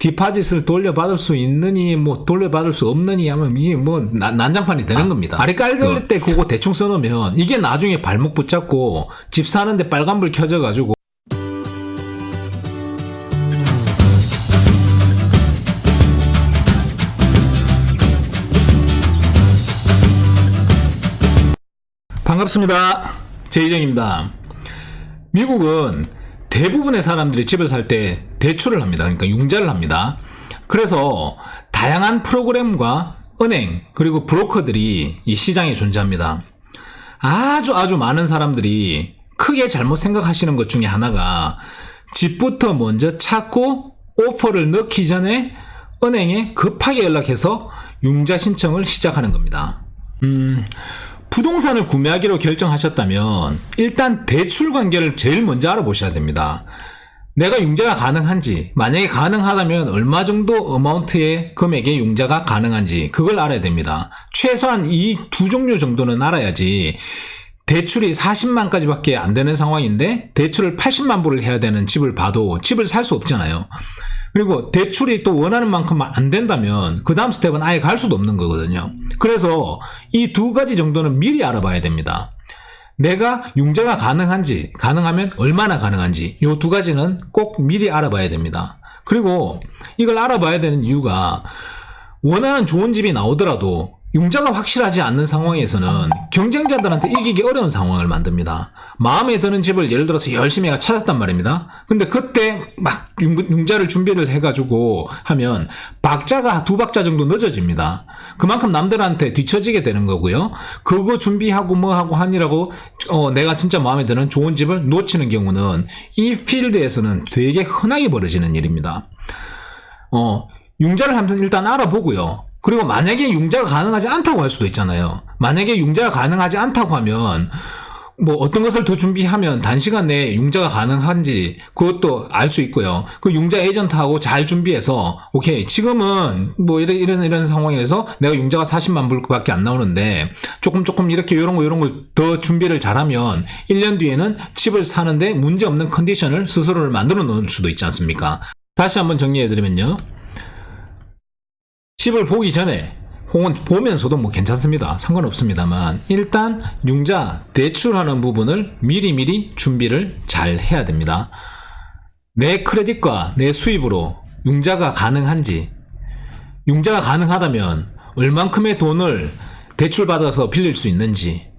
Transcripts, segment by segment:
디파짓을 돌려받을 수 있느니 뭐 돌려받을 수 없느니 하면 이게 뭐 난장판이 되는 겁니다. 아래 깔릴 때 그거 대충 써놓으면 이게 나중에 발목 붙잡고 집 사는데 빨간불 켜져가지고 반갑습니다. 제이정입니다. 미국은 대부분의 사람들이 집을 살 때 대출을 합니다. 그러니까 융자를 합니다. 그래서 다양한 프로그램과 은행 그리고 브로커들이 이 시장에 존재합니다. 아주 많은 사람들이 크게 잘못 생각하시는 것 중에 하나가 집부터 먼저 찾고 오퍼를 넣기 전에 은행에 급하게 연락해서 융자 신청을 시작하는 겁니다. 부동산을 구매하기로 결정하셨다면 일단 대출 관계를 제일 먼저 알아보셔야 됩니다. 내가 융자가 가능한지, 만약에 가능하다면 얼마 정도 어마운트의 금액의 융자가 가능한지 그걸 알아야 됩니다. 최소한 이 두 종류 정도는 알아야지 대출이 40만까지 밖에 안 되는 상황인데 대출을 80만 불을 해야 되는 집을 봐도 집을 살 수 없잖아요. 그리고 대출이 또 원하는 만큼 안 된다면 그 다음 스텝은 아예 갈 수도 없는 거거든요. 그래서 이 두 가지 정도는 미리 알아봐야 됩니다. 내가 융자가 가능한지, 가능하면 얼마나 가능한지 이 두 가지는 꼭 미리 알아봐야 됩니다. 그리고 이걸 알아봐야 되는 이유가 원하는 좋은 집이 나오더라도 융자가 확실하지 않는 상황에서는 경쟁자들한테 이기기 어려운 상황을 만듭니다. 마음에 드는 집을 예를 들어서 열심히 찾았단 말입니다. 근데 그때 막 융자를 준비를 해가지고 하면 박자가 두 박자 정도 늦어집니다. 그만큼 남들한테 뒤처지게 되는 거고요. 그거 준비하고 뭐하고 하니라고 내가 진짜 마음에 드는 좋은 집을 놓치는 경우는 이 필드에서는 되게 흔하게 벌어지는 일입니다. 융자를 하면 일단 알아보고요. 그리고 만약에 융자가 가능하지 않다고 할 수도 있잖아요. 만약에 융자가 가능하지 않다고 하면 뭐 어떤 것을 더 준비하면 단시간 내에 융자가 가능한지 그것도 알 수 있고요. 그 융자 에이전트하고 잘 준비해서 오케이 지금은 뭐 이런 상황에서 내가 융자가 40만 불밖에 안 나오는데 조금 이렇게 이런 걸 더 준비를 잘하면 1년 뒤에는 집을 사는데 문제없는 컨디션을 스스로를 만들어 놓을 수도 있지 않습니까? 다시 한번 정리해드리면요. 집을 보기 전에 혹은 보면서도 뭐 괜찮습니다. 상관없습니다만 일단 융자 대출하는 부분을 미리 준비를 잘 해야 됩니다. 내 크레딧과 내 수입으로 융자가 가능한지, 융자가 가능하다면 얼만큼의 돈을 대출받아서 빌릴 수 있는지,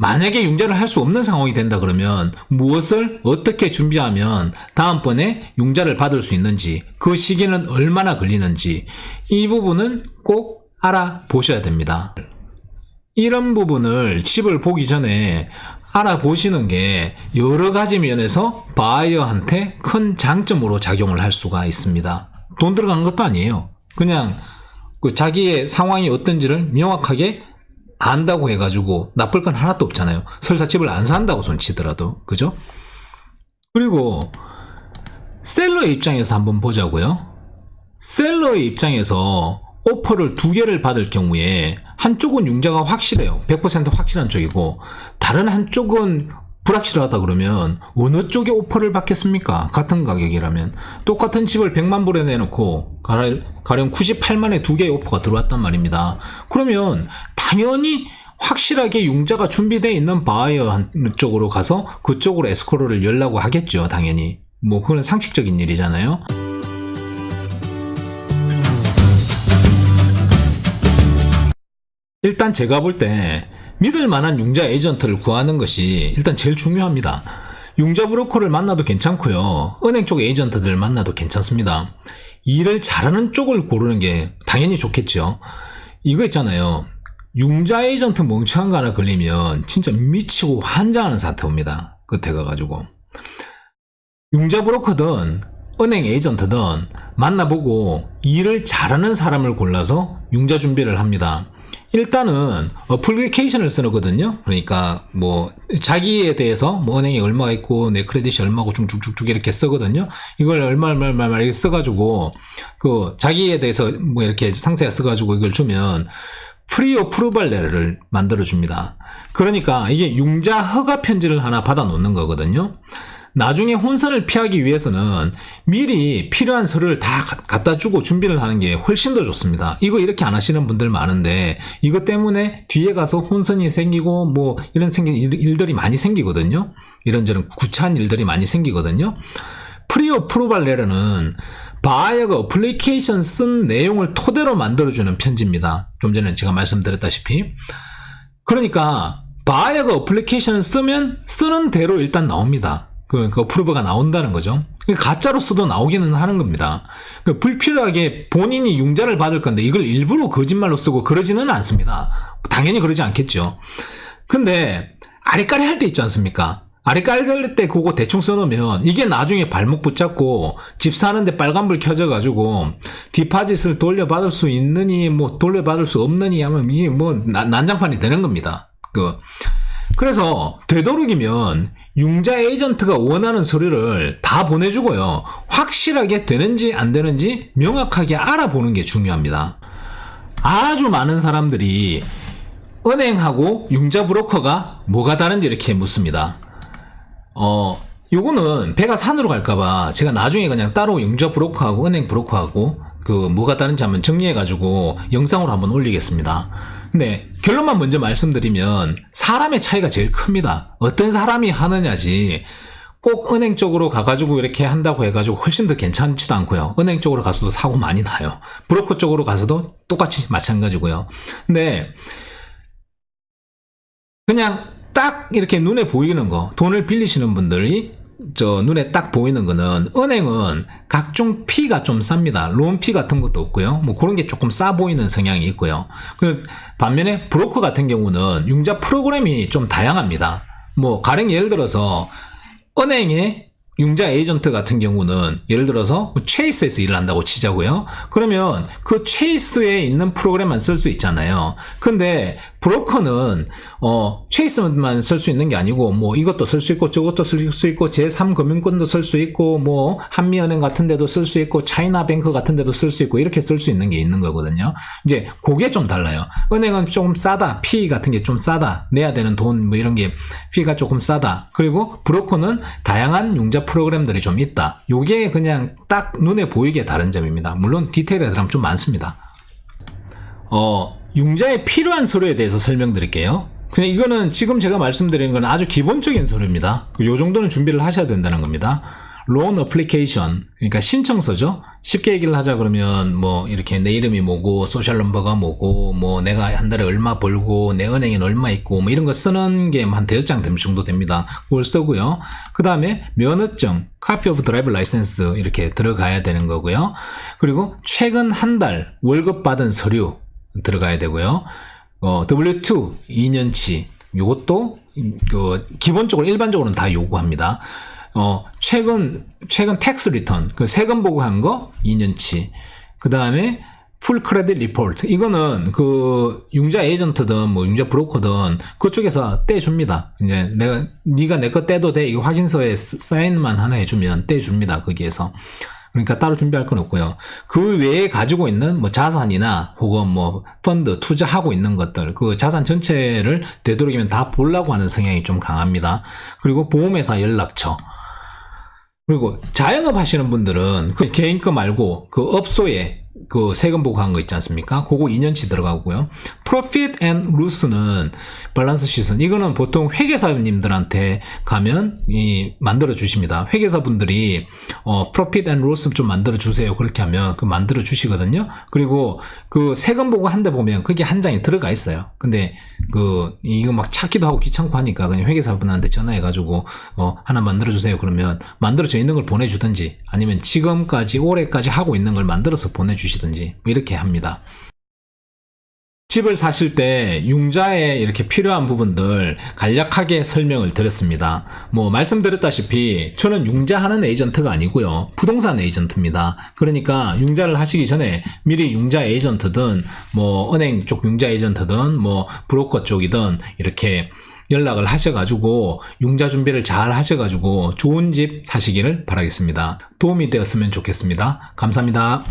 만약에 융자를 할 수 없는 상황이 된다 그러면 무엇을 어떻게 준비하면 다음번에 융자를 받을 수 있는지, 그 시기는 얼마나 걸리는지 이 부분은 꼭 알아보셔야 됩니다. 이런 부분을 집을 보기 전에 알아보시는 게 여러 가지 면에서 바이어한테 큰 장점으로 작용을 할 수가 있습니다. 돈 들어가는 것도 아니에요. 그냥 자기의 상황이 어떤지를 명확하게 안다고 해가지고 나쁠 건 하나도 없잖아요. 설사 집을 안 산다고 손치더라도. 그죠? 그리고 셀러의 입장에서 한번 보자고요. 셀러의 입장에서 오퍼를 두 개를 받을 경우에 한쪽은 융자가 확실해요. 100% 확실한 쪽이고 다른 한쪽은 불확실하다 그러면 어느 쪽에 오퍼를 받겠습니까? 같은 가격이라면. 똑같은 집을 100만 불에 내놓고 가령 98만에 두 개의 오퍼가 들어왔단 말입니다. 그러면 당연히 확실하게 융자가 준비되어 있는 바이어 쪽으로 가서 그쪽으로 에스코로를 열라고 하겠죠. 당연히. 뭐 그건 상식적인 일이잖아요. 일단 제가 볼 때 믿을 만한 융자 에이전트를 구하는 것이 일단 제일 중요합니다. 융자 브로커를 만나도 괜찮고요. 은행 쪽 에이전트들 만나도 괜찮습니다. 일을 잘하는 쪽을 고르는 게 당연히 좋겠죠. 이거 있잖아요. 융자 에이전트 멍청한 거 하나 걸리면 진짜 미치고 환장하는 사태 옵니다. 끝에 가가지고. 융자 브로커든 은행 에이전트든 만나보고 일을 잘하는 사람을 골라서 융자 준비를 합니다. 일단은 어플리케이션을 쓰거든요. 그러니까 뭐 자기에 대해서 뭐 은행에 얼마가 있고 내 크레딧이 얼마고 쭉쭉쭉 이렇게 쓰거든요. 이걸 얼마 이렇게 써가지고 그 자기에 대해서 뭐 이렇게 상세히 써가지고 이걸 주면 프리 어프루벌 레터를 만들어 줍니다. 그러니까 이게 융자 허가 편지를 하나 받아 놓는 거거든요. 나중에 혼선을 피하기 위해서는 미리 필요한 서류를 다 갖다 주고 준비를 하는 게 훨씬 더 좋습니다. 이거 이렇게 안 하시는 분들 많은데 이것 때문에 뒤에 가서 혼선이 생기고 뭐 이런 일들이 많이 생기거든요. 이런저런 구차한 일들이 많이 생기거든요. 프리 어프로발 레터는 바이어가 어플리케이션 쓴 내용을 토대로 만들어주는 편지입니다. 좀 전에 제가 말씀드렸다시피. 그러니까 바이어가 어플리케이션을 쓰면 쓰는 대로 일단 나옵니다. 그 어프로버가 나온다는 거죠. 가짜로 써도 나오기는 하는 겁니다. 불필요하게 본인이 융자를 받을 건데 이걸 일부러 거짓말로 쓰고 그러지는 않습니다. 당연히 그러지 않겠죠. 근데 아리까리 할 때 있지 않습니까? 아리까리 할 때 그거 대충 써놓으면 이게 나중에 발목 붙잡고 집 사는데 빨간불 켜져가지고 디파짓을 돌려받을 수 있느니 뭐 돌려받을 수 없느니 하면 이게 뭐 난장판이 되는 겁니다. 그래서 되도록이면 융자 에이전트가 원하는 서류를 다 보내주고요. 확실하게 되는지 안 되는지 명확하게 알아보는 게 중요합니다. 아주 많은 사람들이 은행하고 융자 브로커가 뭐가 다른지 이렇게 묻습니다. 요거는 배가 산으로 갈까봐 제가 나중에 그냥 따로 융자 브로커하고 은행 브로커하고 그 뭐가 다른지 한번 정리해가지고 영상으로 한번 올리겠습니다. 근데 결론만 먼저 말씀드리면 사람의 차이가 제일 큽니다. 어떤 사람이 하느냐지 꼭 은행 쪽으로 가가지고 이렇게 한다고 해가지고 훨씬 더 괜찮지도 않고요. 은행 쪽으로 가서도 사고 많이 나요. 브로커 쪽으로 가서도 똑같이 마찬가지고요. 근데 그냥 딱 이렇게 눈에 보이는 거, 돈을 빌리시는 분들이 눈에 딱 보이는 거는 은행은 각종 피가 좀 쌉니다. 론 피 같은 것도 없고요. 뭐 그런 게 조금 싸 보이는 성향이 있고요. 반면에 브로커 같은 경우는 융자 프로그램이 좀 다양합니다. 뭐 가령 예를 들어서 은행에 융자 에이전트 같은 경우는 예를 들어서 체이스에서 일을 한다고 치자고요. 그러면 그 체이스에 있는 프로그램만 쓸 수 있잖아요. 근데 브로커는 체이스만 쓸 수 있는 게 아니고 뭐 이것도 쓸 수 있고 저것도 쓸 수 있고 제3금융권도 쓸 수 있고 뭐 한미은행 같은 데도 쓸 수 있고 차이나뱅크 같은 데도 쓸 수 있고 이렇게 쓸 수 있는 게 있는 거거든요. 이제 그게 좀 달라요. 은행은 조금 싸다. 피 같은 게 좀 싸다. 내야 되는 돈 뭐 이런 게 피가 조금 싸다. 그리고 브로커는 다양한 융자 프로그램들이 좀 있다. 요게 그냥 딱 눈에 보이게 다른 점입니다. 물론 디테일에 들어가면 좀 많습니다. 융자에 필요한 서류에 대해서 설명드릴게요. 그냥 이거는 지금 제가 말씀드리는 건 아주 기본적인 서류입니다. 요 정도는 준비를 하셔야 된다는 겁니다. Loan Application, 그러니까 신청서죠. 쉽게 얘기를 하자 그러면 뭐 이렇게 내 이름이 뭐고 소셜 넘버가 뭐고 뭐 내가 한 달에 얼마 벌고 내 은행에는 얼마 있고 뭐 이런 거 쓰는 게 한 5장 정도 됩니다. 그걸 쓰고요. 그 다음에 면허증, Copy of Driver License 이렇게 들어가야 되는 거고요. 그리고 최근 한 달 월급 받은 서류 들어가야 되고요. W2 2년치 요것도 기본적으로 일반적으로는 다 요구합니다. 최근 텍스 리턴 그 세금 보고한 거 2년치. 그다음에 풀 크레딧 리포트. 이거는 그 융자 에이전트든 뭐 융자 브로커든 그쪽에서 떼줍니다. 이제 네가 내 거 떼도 돼. 이거 확인서에 사인만 하나 해주면 떼줍니다. 거기에서. 그러니까 따로 준비할 건 없고요. 그 외에 가지고 있는 뭐 자산이나 혹은 뭐 펀드 투자하고 있는 것들 그 자산 전체를 되도록이면 다 보려고 하는 성향이 좀 강합니다. 그리고 보험회사 연락처. 그리고 자영업 하시는 분들은 그 개인 거 말고 그 업소에 그 세금 보고한 거 있지 않습니까? 그거 2년치 들어가고요. Profit and Loss는 밸런스 시즌. 이거는 보통 회계사님들한테 가면 만들어 주십니다. 회계사분들이 Profit and Loss 좀 만들어 주세요. 그렇게 하면 그 만들어 주시거든요. 그리고 그 세금 보고 한 대 보면 그게 한 장에 들어가 있어요. 근데 이거 막 찾기도 하고 귀찮고 하니까 그냥 회계사분한테 전화해 가지고 하나 만들어 주세요. 그러면 만들어져 있는 걸 보내주든지 아니면 지금까지 올해까지 하고 있는 걸 만들어서 보내주시든지 이렇게 합니다. 집을 사실 때 융자에 이렇게 필요한 부분들 간략하게 설명을 드렸습니다. 뭐 말씀드렸다시피 저는 융자하는 에이전트가 아니고요. 부동산 에이전트입니다. 그러니까 융자를 하시기 전에 미리 융자 에이전트든 뭐 은행 쪽 융자 에이전트든 뭐 브로커 쪽이든 이렇게 연락을 하셔가지고 융자 준비를 잘 하셔가지고 좋은 집 사시기를 바라겠습니다. 도움이 되었으면 좋겠습니다. 감사합니다.